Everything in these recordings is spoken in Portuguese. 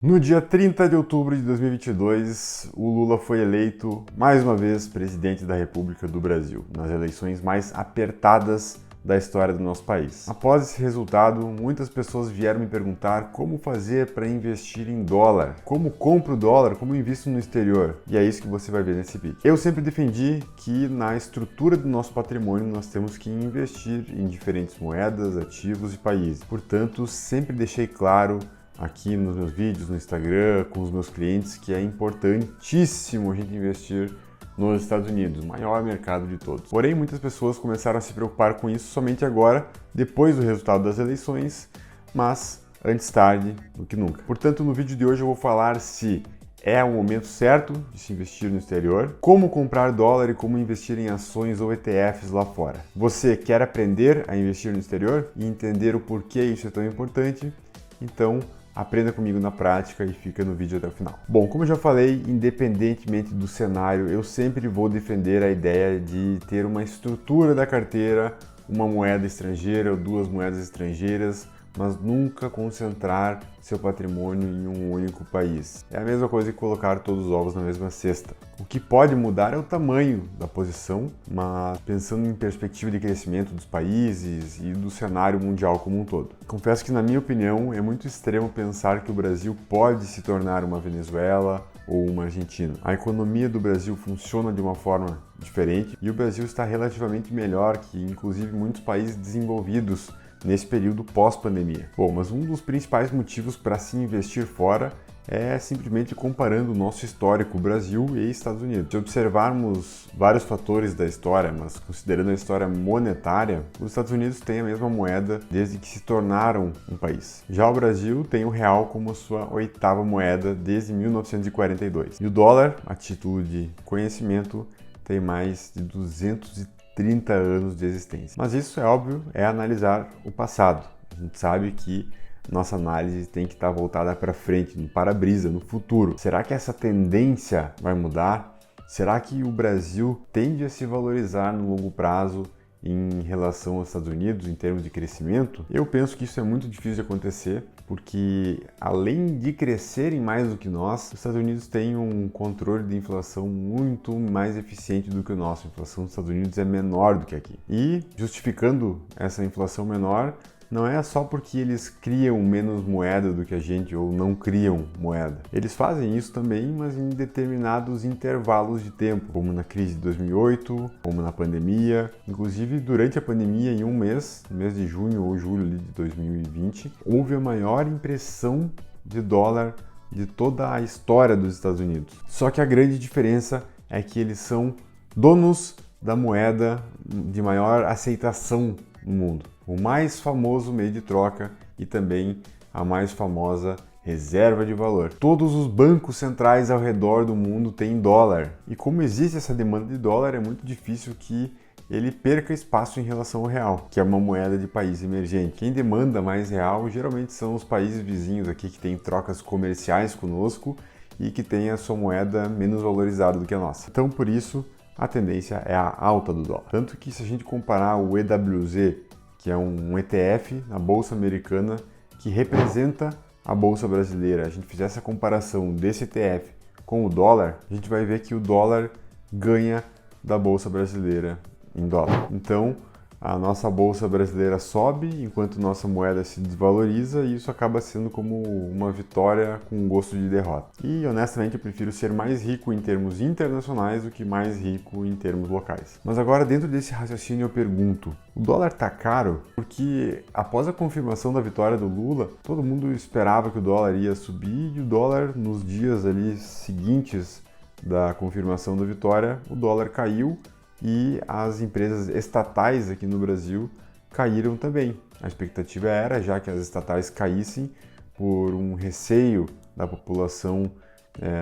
No dia 30 de outubro de 2022, o Lula foi eleito mais uma vez presidente da República do Brasil, nas eleições mais apertadas da história do nosso país. Após esse resultado, muitas pessoas vieram me perguntar como fazer para investir em dólar, como compro dólar, como invisto no exterior. E é isso que você vai ver nesse vídeo. Eu sempre defendi que na estrutura do nosso patrimônio nós temos que investir em diferentes moedas, ativos e países. Portanto, sempre deixei claro aqui nos meus vídeos, no Instagram, com os meus clientes, que é importantíssimo a gente investir nos Estados Unidos, o maior mercado de todos. Porém, muitas pessoas começaram a se preocupar com isso somente agora, depois do resultado das eleições, mas antes tarde do que nunca. Portanto, no vídeo de hoje eu vou falar se é o momento certo de se investir no exterior, como comprar dólar e como investir em ações ou ETFs lá fora. Você quer aprender a investir no exterior e entender o porquê isso é tão importante? Então, aprenda comigo na prática e fica no vídeo até o final. Bom, como eu já falei, independentemente do cenário, eu sempre vou defender a ideia de ter uma estrutura da carteira, uma moeda estrangeira ou duas moedas estrangeiras, mas nunca concentrar seu patrimônio em um único país. É a mesma coisa que colocar todos os ovos na mesma cesta. O que pode mudar é o tamanho da posição, mas pensando em perspectiva de crescimento dos países e do cenário mundial como um todo. Confesso que, na minha opinião, é muito extremo pensar que o Brasil pode se tornar uma Venezuela ou uma Argentina. A economia do Brasil funciona de uma forma diferente e o Brasil está relativamente melhor que, inclusive, muitos países desenvolvidos nesse período pós-pandemia. Bom, mas um dos principais motivos para se investir fora é simplesmente comparando o nosso histórico Brasil e Estados Unidos. Se observarmos vários fatores da história, mas considerando a história monetária, os Estados Unidos têm a mesma moeda desde que se tornaram um país. Já o Brasil tem o real como sua oitava moeda desde 1942. E o dólar, a título de conhecimento, tem mais de 230 anos de existência. Mas isso, é óbvio, é analisar o passado. A gente sabe que nossa análise tem que estar voltada para frente, no para-brisa, no futuro. Será que essa tendência vai mudar? Será que o Brasil tende a se valorizar no longo prazo em relação aos Estados Unidos, em termos de crescimento? Eu penso que isso é muito difícil de acontecer, porque além de crescerem mais do que nós, os Estados Unidos têm um controle de inflação muito mais eficiente do que o nosso. A inflação dos Estados Unidos é menor do que aqui. E justificando essa inflação menor, não é só porque eles criam menos moeda do que a gente ou não criam moeda. Eles fazem isso também, mas em determinados intervalos de tempo, como na crise de 2008, como na pandemia. Inclusive, durante a pandemia, em um mês, no mês de junho ou julho de 2020, houve a maior impressão de dólar de toda a história dos Estados Unidos. Só que a grande diferença é que eles são donos da moeda de maior aceitação no mundo. O mais famoso meio de troca e também a mais famosa reserva de valor. Todos os bancos centrais ao redor do mundo têm dólar. E como existe essa demanda de dólar, é muito difícil que ele perca espaço em relação ao real, que é uma moeda de país emergente. Quem demanda mais real geralmente são os países vizinhos aqui que têm trocas comerciais conosco e que têm a sua moeda menos valorizada do que a nossa. Então, por isso, a tendência é a alta do dólar. Tanto que se a gente comparar o EWZ, que é um ETF na Bolsa Americana que representa a Bolsa Brasileira, a gente fizer essa comparação desse ETF com o dólar, a gente vai ver que o dólar ganha da Bolsa Brasileira em dólar. Então, a nossa Bolsa Brasileira sobe enquanto nossa moeda se desvaloriza e isso acaba sendo como uma vitória com gosto de derrota. E honestamente eu prefiro ser mais rico em termos internacionais do que mais rico em termos locais. Mas agora, dentro desse raciocínio, eu pergunto: o dólar tá caro? Porque após a confirmação da vitória do Lula, todo mundo esperava que o dólar ia subir e o dólar, nos dias ali seguintes da confirmação da vitória, o dólar caiu e as empresas estatais aqui no Brasil caíram também. A expectativa era já que as estatais caíssem por um receio da população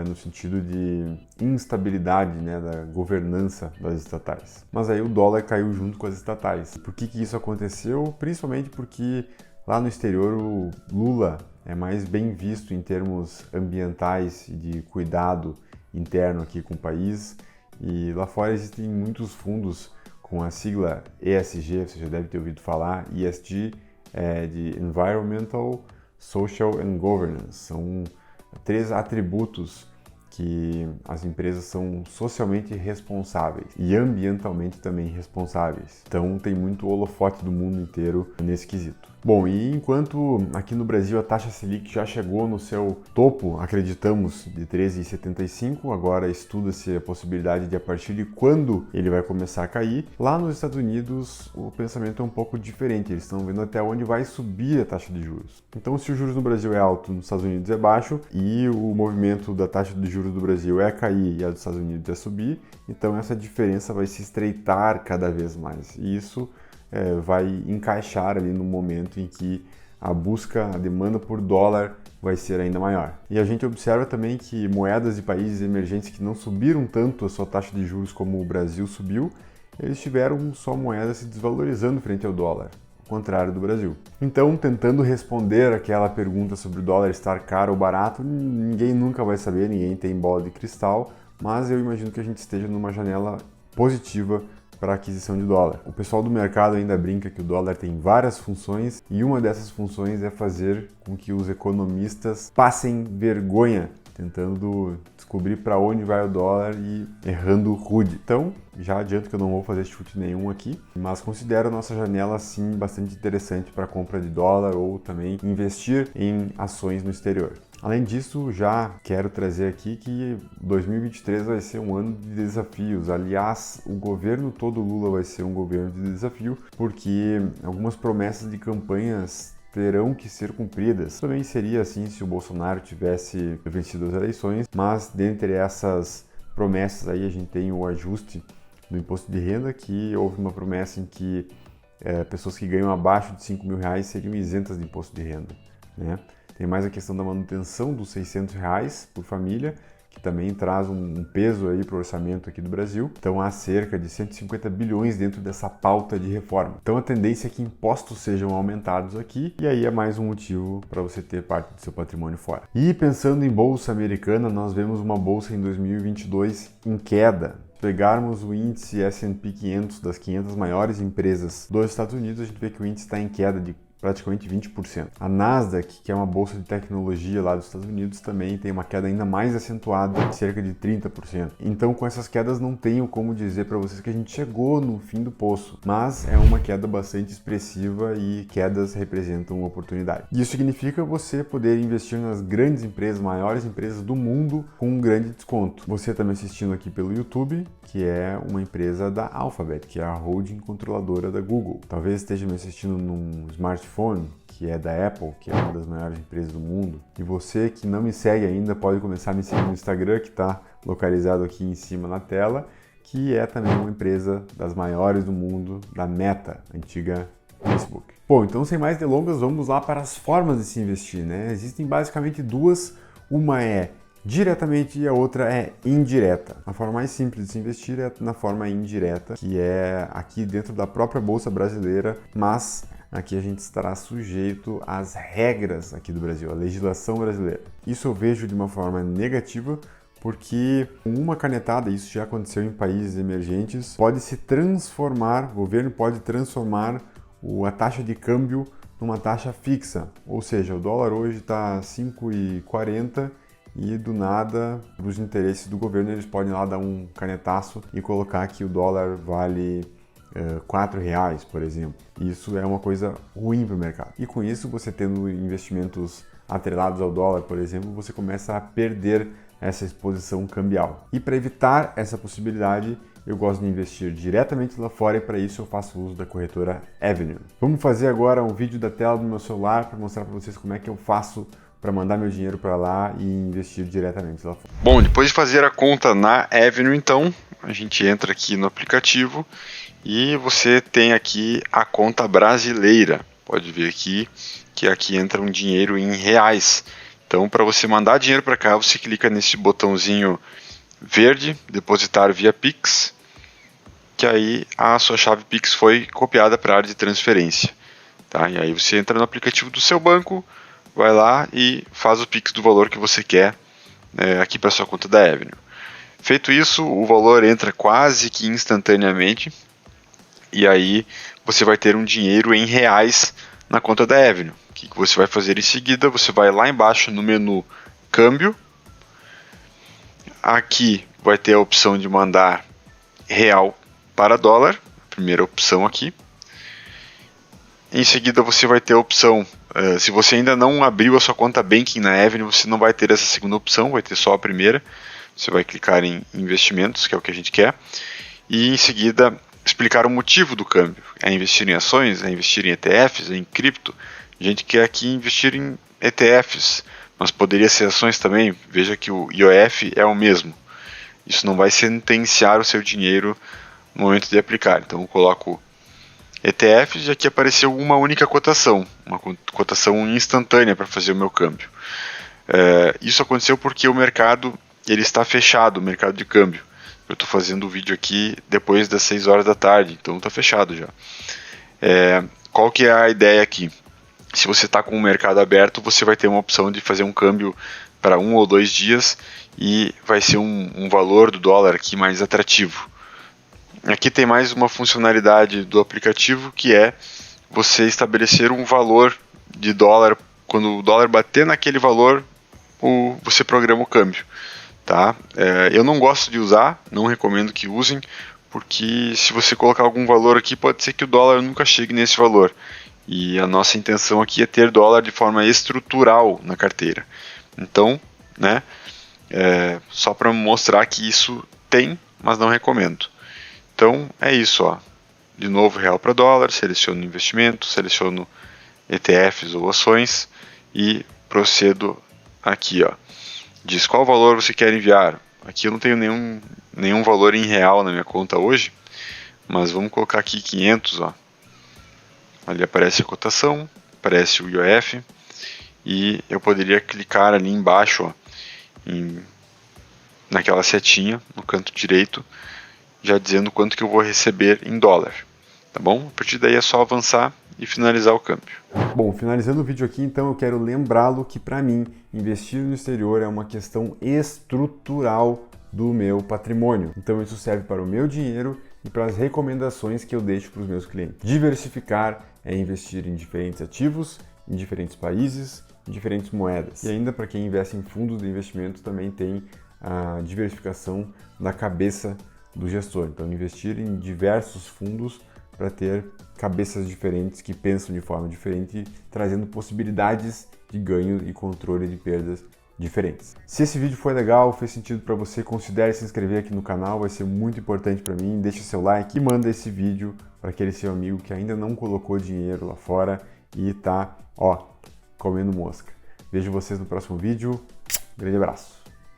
no sentido de instabilidade, da governança das estatais. Mas aí o dólar caiu junto com as estatais. Por que isso aconteceu? Principalmente porque lá no exterior o Lula é mais bem visto em termos ambientais e de cuidado interno aqui com o país. E lá fora existem muitos fundos com a sigla ESG, você já deve ter ouvido falar. ESG é de Environmental, Social and Governance. São 3 atributos que as empresas são socialmente responsáveis e ambientalmente também responsáveis. Então tem muito holofote do mundo inteiro nesse quesito. Bom, e enquanto aqui no Brasil a taxa Selic já chegou no seu topo, acreditamos, de 13,75, agora estuda-se a possibilidade de a partir de quando ele vai começar a cair. Lá nos Estados Unidos o pensamento é um pouco diferente, eles estão vendo até onde vai subir a taxa de juros. Então se o juros no Brasil é alto, nos Estados Unidos é baixo, e o movimento da taxa de juros do Brasil é cair e a dos Estados Unidos é subir, então essa diferença vai se estreitar cada vez mais. E isso vai encaixar ali no momento em que a demanda por dólar vai ser ainda maior. E a gente observa também que moedas de países emergentes que não subiram tanto a sua taxa de juros como o Brasil subiu, eles tiveram só moedas se desvalorizando frente ao dólar, ao contrário do Brasil. Então, tentando responder aquela pergunta sobre o dólar estar caro ou barato, ninguém nunca vai saber, ninguém tem bola de cristal, mas eu imagino que a gente esteja numa janela positiva para a aquisição de dólar. O pessoal do mercado ainda brinca que o dólar tem várias funções e uma dessas funções é fazer com que os economistas passem vergonha tentando descobrir para onde vai o dólar e errando rude. Então, já adianto que eu não vou fazer chute nenhum aqui, mas considero a nossa janela sim bastante interessante para compra de dólar ou também investir em ações no exterior. Além disso, já quero trazer aqui que 2023 vai ser um ano de desafios. Aliás, o governo todo Lula vai ser um governo de desafio, porque algumas promessas de campanhas terão que ser cumpridas. Também seria assim se o Bolsonaro tivesse vencido as eleições, mas dentre essas promessas aí a gente tem o ajuste do imposto de renda, que houve uma promessa em que pessoas que ganham abaixo de R$5.000 seriam isentas de imposto de renda, né? Tem mais a questão da manutenção dos R$600 por família, que também traz um peso aí para o orçamento aqui do Brasil. Então há cerca de 150 bilhões dentro dessa pauta de reforma. Então a tendência é que impostos sejam aumentados aqui, e aí é mais um motivo para você ter parte do seu patrimônio fora. E pensando em bolsa americana, nós vemos uma bolsa em 2022 em queda. Se pegarmos o índice S&P 500 das 500 maiores empresas dos Estados Unidos, a gente vê que o índice está em queda de praticamente 20%. A Nasdaq, que é uma bolsa de tecnologia lá dos Estados Unidos, também tem uma queda ainda mais acentuada, de cerca de 30%. Então, com essas quedas, não tenho como dizer para vocês que a gente chegou no fim do poço, mas é uma queda bastante expressiva e quedas representam uma oportunidade. Isso significa você poder investir nas grandes empresas, maiores empresas do mundo, com um grande desconto. Você está me assistindo aqui pelo YouTube, que é uma empresa da Alphabet, que é a holding controladora da Google. Talvez esteja me assistindo num smartphone, que é da Apple, que é uma das maiores empresas do mundo. E você que não me segue ainda, pode começar a me seguir no Instagram, que está localizado aqui em cima na tela, que é também uma empresa das maiores do mundo, da Meta, antiga Facebook. Bom, então sem mais delongas, vamos lá para as formas de se investir, né? Existem basicamente duas, uma é diretamente e a outra é indireta. A forma mais simples de se investir é na forma indireta, que é aqui dentro da própria Bolsa Brasileira, mas aqui a gente estará sujeito às regras aqui do Brasil, à legislação brasileira. Isso eu vejo de uma forma negativa, porque com uma canetada, isso já aconteceu em países emergentes, pode se transformar, o governo pode transformar a taxa de câmbio numa taxa fixa. Ou seja, o dólar hoje está 5,40 e do nada, para os interesses do governo, eles podem lá dar um canetaço e colocar que o dólar vale R$4, por exemplo. Isso é uma coisa ruim para o mercado. E com isso, você tendo investimentos atrelados ao dólar, por exemplo, você começa a perder essa exposição cambial. E para evitar essa possibilidade, eu gosto de investir diretamente lá fora e para isso eu faço uso da corretora Avenue. Vamos fazer agora um vídeo da tela do meu celular para mostrar para vocês como é que eu faço para mandar meu dinheiro para lá e investir diretamente lá fora. Bom, depois de fazer a conta na Avenue, então, a gente entra aqui no aplicativo e você tem aqui a conta brasileira. Pode ver aqui que aqui entra um dinheiro em reais. Então, para você mandar dinheiro para cá, você clica nesse botãozinho verde, depositar via Pix, que aí a sua chave Pix foi copiada para a área de transferência. Tá? E aí você entra no aplicativo do seu banco, vai lá e faz o Pix do valor que você quer aqui para sua conta da Avenue. Feito isso, o valor entra quase que instantaneamente e aí você vai ter um dinheiro em reais na conta da Avenue. O que você vai fazer em seguida? Você vai lá embaixo no menu câmbio. Aqui vai ter a opção de mandar real para dólar, primeira opção aqui. Em seguida você vai ter a opção, se você ainda não abriu a sua conta Banking na Avenue, você não vai ter essa segunda opção, vai ter só a primeira. Você vai clicar em investimentos, que é o que a gente quer, e em seguida explicar o motivo do câmbio. É investir em ações, é investir em ETFs, é em cripto. A gente quer aqui investir em ETFs, mas poderia ser ações também. Veja que o IOF é o mesmo. Isso não vai sentenciar o seu dinheiro no momento de aplicar. Então eu coloco ETFs e aqui apareceu uma única cotação, uma cotação instantânea para fazer o meu câmbio. Isso aconteceu porque o mercado ele está fechado, o mercado de câmbio. Eu estou fazendo o vídeo aqui depois das 6 horas da tarde, então está fechado já. Qual que é a ideia aqui? Se você está com o mercado aberto, você vai ter uma opção de fazer um câmbio para 1 ou 2 dias e vai ser um valor do dólar aqui mais atrativo. Aqui tem mais uma funcionalidade do aplicativo, que é você estabelecer um valor de dólar. Quando o dólar bater naquele valor, você programa o câmbio. Tá? Eu não gosto de usar, não recomendo que usem, porque se você colocar algum valor aqui, pode ser que o dólar nunca chegue nesse valor. E a nossa intenção aqui é ter dólar de forma estrutural na carteira. Então, né, só para mostrar que isso tem, mas não recomendo. Então é isso, ó. De novo, real para dólar, seleciono investimento, seleciono ETFs ou ações e procedo aqui, ó. Diz qual valor você quer enviar. Aqui eu não tenho nenhum valor em real na minha conta hoje, mas vamos colocar aqui 500, ó. Ali aparece a cotação, aparece o IOF e eu poderia clicar ali embaixo, ó, naquela setinha no canto direito, já dizendo quanto que eu vou receber em dólar, tá bom? A partir daí é só avançar e finalizar o câmbio. Bom, finalizando o vídeo aqui, então eu quero lembrá-lo que para mim, investir no exterior é uma questão estrutural do meu patrimônio. Então isso serve para o meu dinheiro e para as recomendações que eu deixo para os meus clientes. Diversificar é investir em diferentes ativos, em diferentes países, em diferentes moedas. E ainda para quem investe em fundos de investimento também tem a diversificação da cabeça do gestor. Então investir em diversos fundos para ter cabeças diferentes que pensam de forma diferente, trazendo possibilidades de ganho e controle de perdas diferentes. Se esse vídeo foi legal, fez sentido para você, considere se inscrever aqui no canal, vai ser muito importante para mim. Deixa seu like e manda esse vídeo para aquele seu amigo que ainda não colocou dinheiro lá fora e tá, ó, comendo mosca. Vejo vocês no próximo vídeo. Grande abraço.